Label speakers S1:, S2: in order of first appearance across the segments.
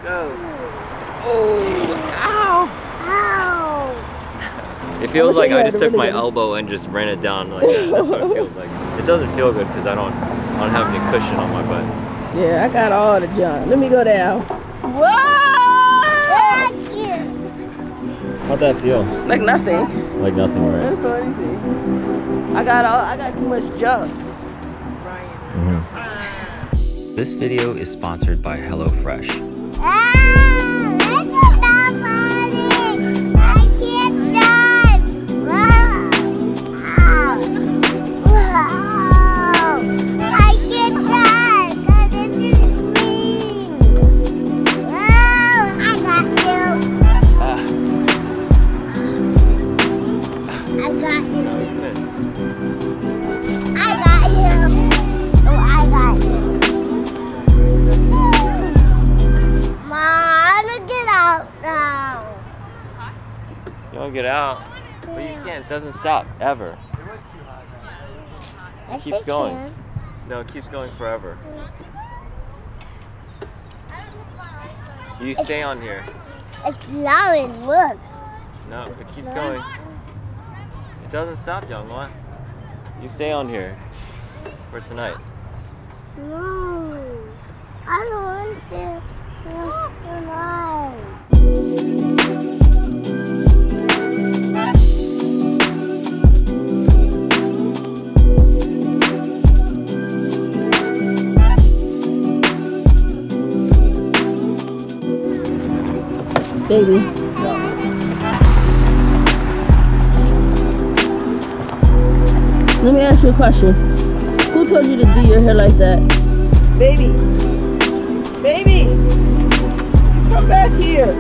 S1: Go. Oh, ow.
S2: Ow.
S1: It feels like I just took my elbow and just ran it down like that. That's what it feels like. It doesn't feel good because I don't have any cushion on my butt.
S3: Yeah, I got all the junk. Let me go down. Whoa!
S1: How'd that feel?
S3: Like nothing.
S1: Like nothing, right?
S3: Didn't feel anything. I got too much junk.
S1: This video is sponsored by HelloFresh. You want to get out, but you can't. It doesn't stop ever. It keeps going. No, it keeps going forever. You stay on here.
S2: It's blowing, look.
S1: No, it keeps going. It doesn't stop, young one. You stay on here for tonight.
S2: No, I don't want to tonight.
S3: Baby. Let me ask you a question. Who told you to do your hair like that? Baby. Baby. Come back here.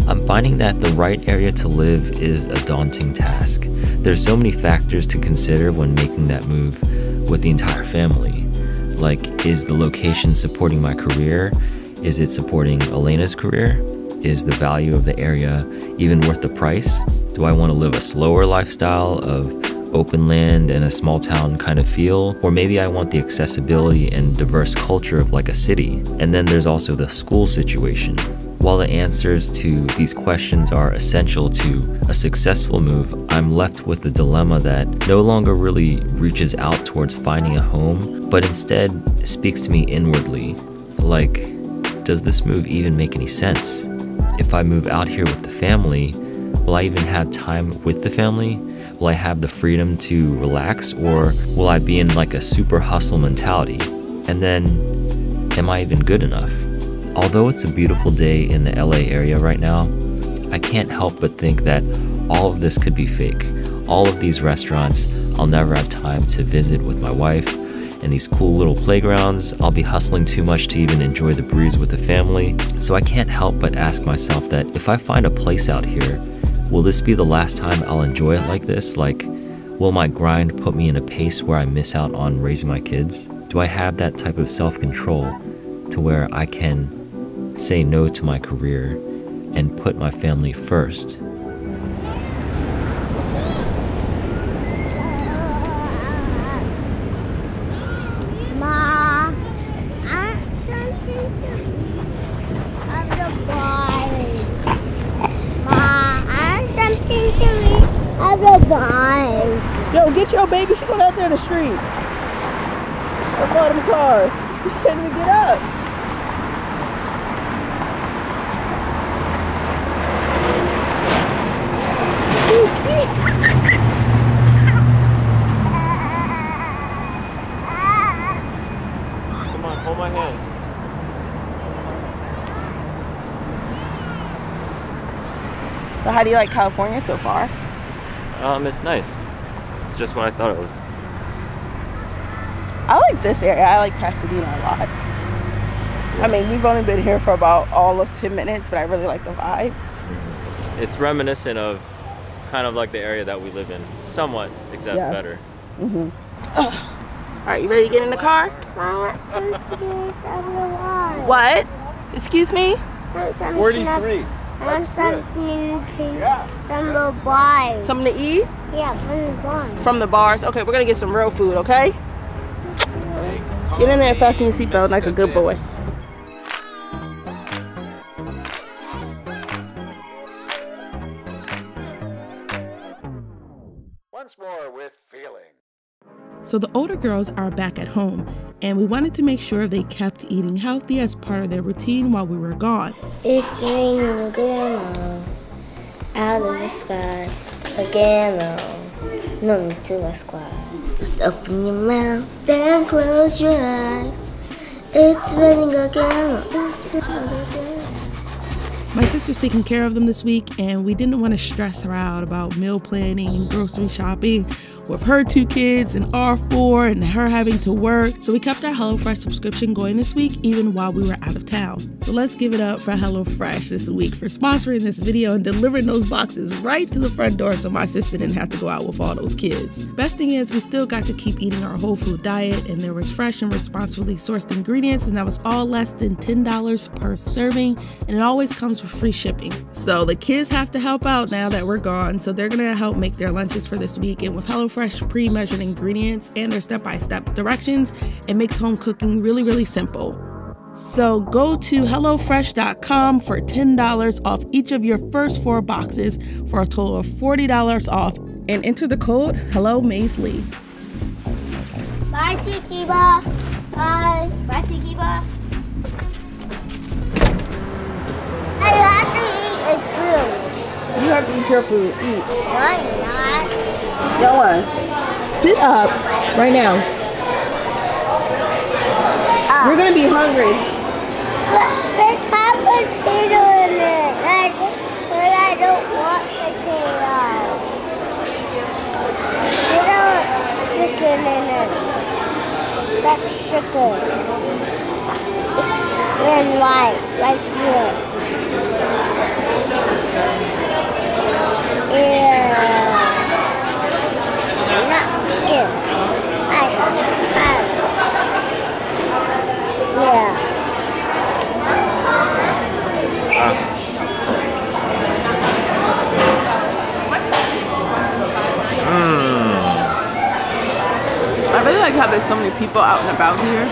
S4: I'm finding that the right area to live is a daunting task. There's so many factors to consider when making that move with the entire family. Like, is the location supporting my career? Is it supporting Alena's career? Is the value of the area even worth the price? Do I want to live a slower lifestyle of open land and a small town kind of feel? Or maybe I want the accessibility and diverse culture of like a city. And then there's also the school situation. While the answers to these questions are essential to a successful move, I'm left with the dilemma that no longer really reaches out towards finding a home, but instead speaks to me inwardly. Like, does this move even make any sense? If I move out here with the family, will I even have time with the family? Will I have the freedom to relax, or will I be in like a super hustle mentality? And then, am I even good enough? Although it's a beautiful day in the LA area right now, I can't help but think that all of this could be fake. All of these restaurants, I'll never have time to visit with my wife, and these cool little playgrounds, I'll be hustling too much to even enjoy the breeze with the family. So I can't help but ask myself that if I find a place out here, will this be the last time I'll enjoy it like this? Like, will my grind put me in a pace where I miss out on raising my kids? Do I have that type of self-control to where I can say no to my career and put my family first?
S2: Ma, I'm something to eat of the bar. Ma, I'm something to eat of the bar.
S3: Yo, get your baby. She's going out there in the street. Of all them cars. She can't even get up.
S1: Come on, hold my hand.
S3: So how do you like California so far?
S1: It's nice. It's just what I thought it was.
S3: I like this area. I like Pasadena a lot. I mean, we've only been here for about all of 10 minutes, but I really like the vibe.
S1: It's reminiscent of kind of like the area that we live in, somewhat, except better.
S3: All right, you ready to get in the car? What? Excuse me?
S1: 43.
S2: I'm something from the bars.
S3: Something to eat?
S2: Yeah, from the bars.
S3: From the bars? Okay, we're gonna get some real food, okay?
S1: Hey,
S3: Get in there and fasten your seatbelt like a good boy.
S5: Once more with feeling.
S6: So the older girls are back at home, and we wanted to make sure they kept eating healthy as part of their routine while we were gone.
S2: It's raining again out of the sky again. No need to ask why. Just open your mouth and close your eyes. It's raining again. It's raining again.
S6: My sister's taking care of them this week, and we didn't want to stress her out about meal planning and grocery shopping with her 2 kids and our 4 and her having to work. So we kept our HelloFresh subscription going this week, even while we were out of town. So let's give it up for HelloFresh this week for sponsoring this video and delivering those boxes right to the front door so my sister didn't have to go out with all those kids. Best thing is we still got to keep eating our whole food diet, and there was fresh and responsibly sourced ingredients, and that was all less than $10 per serving, and it always comes with free shipping. So the kids have to help out now that we're gone, so they're gonna help make their lunches for this week, and with HelloFresh pre-measured ingredients and their step-by-step directions, it makes home cooking really, really simple. So go to HelloFresh.com for $10 off each of your first 4 boxes for a total of $40 off, and enter the code HelloMAZELEE.
S2: Bye, Chiquiba. Bye. Bye, Chiquiba. I have to eat a food.
S3: You have to eat your food. Eat.
S2: Why not?
S3: Go on.
S6: Sit up right now.
S3: You're gonna be hungry.
S2: But there's half potato in it. But I don't want potato. There's chicken in it. That's chicken. And white, right here. Yeah. Not good. I got tired. Yeah.
S3: I really like how there's so many people out and about here.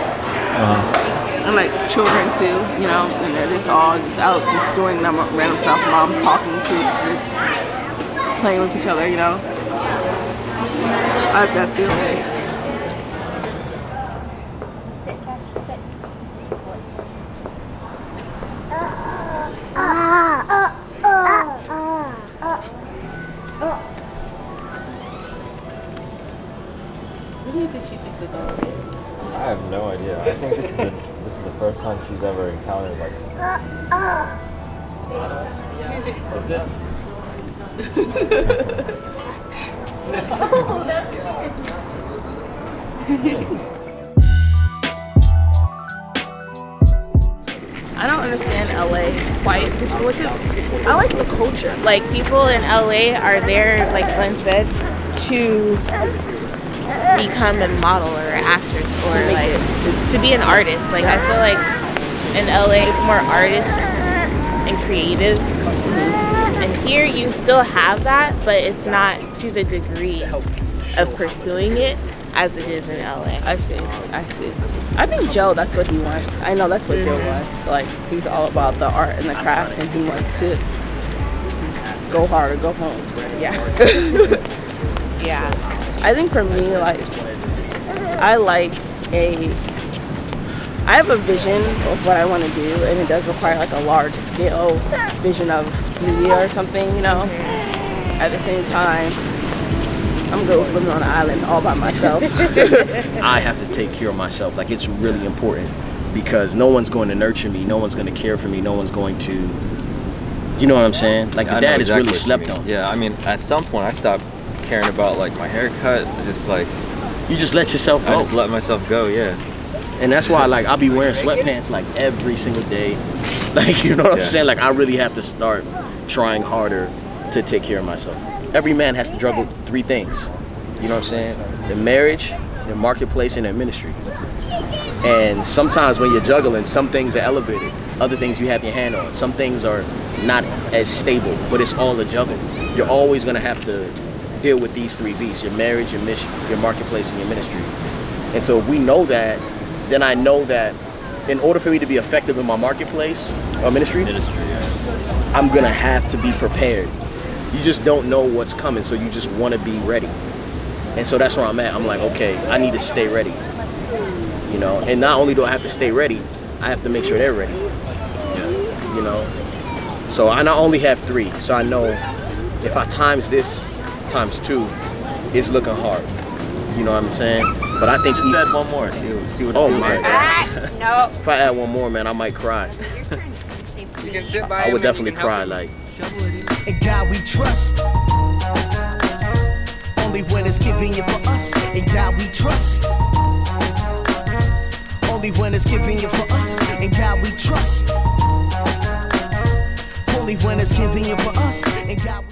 S3: And like children too, you know, and they're just all just out just doing random stuff. Mom's talking, kids just playing with each other, you know. I like that feeling. What do you think she thinks the dog is?
S1: I have no idea. I think this is the first time she's ever encountered like. Is it?
S3: Oh, that's I don't understand LA quite, I like the culture. Like people in LA are there, like Glenn said, to become a model or an actress or like to be an artist. Like I feel like in LA it's more artists and creatives. And here you still have that, but it's not to the degree of pursuing it as it is in LA.
S7: I see. I think Joe, that's what he wants. I know that's what Joe wants. Like, he's all about the art and the craft, and he wants to go hard or go home. Yeah.
S3: Yeah.
S7: I think for me, like, I have a vision of what I want to do, and it does require like a large scale vision of media or something, you know. At the same time, I'm good with living on an island all by myself.
S8: I have to take care of myself. Like, it's really important because no one's going to nurture me, no one's going to care for me, no one's going to, you know what I'm saying? Like, the dad is really slept on.
S1: Yeah, I mean, at some point I stopped caring about like my haircut. Just like,
S8: you just let yourself go.
S1: I just let myself go, yeah.
S8: And that's why, like, I'll be wearing sweatpants like every single day. Like, you know what I'm saying? Like, I really have to start trying harder to take care of myself. Every man has to juggle 3 things. You know what I'm saying? Their marriage, their marketplace, and their ministry. And sometimes when you're juggling, some things are elevated. Other things you have your hand on. Some things are not as stable, but it's all a juggle. You're always going to have to deal with these 3 B's: your marriage, your mission, your marketplace, and your ministry. And so if we know that, then I know that in order for me to be effective in my marketplace or ministry,
S1: yeah.
S8: I'm gonna have to be prepared. You just don't know what's coming, so you just want to be ready. And so that's where I'm at. I'm like, okay, I need to stay ready. You know, and not only do I have to stay ready, I have to make sure they're ready. You know, so I not only have 3, so I know if I times this times 2, it's looking hard. You know what I'm saying? But I think
S1: just add one more. See what it feels like.
S3: No.
S8: If I add one more, man, I might cry.
S1: You can sit by
S8: I would definitely cry. Like.
S9: In God we trust. Only when it's convenient for us. In God we trust. Only when it's convenient for us. In God we trust. Only when it's convenient for us. In God we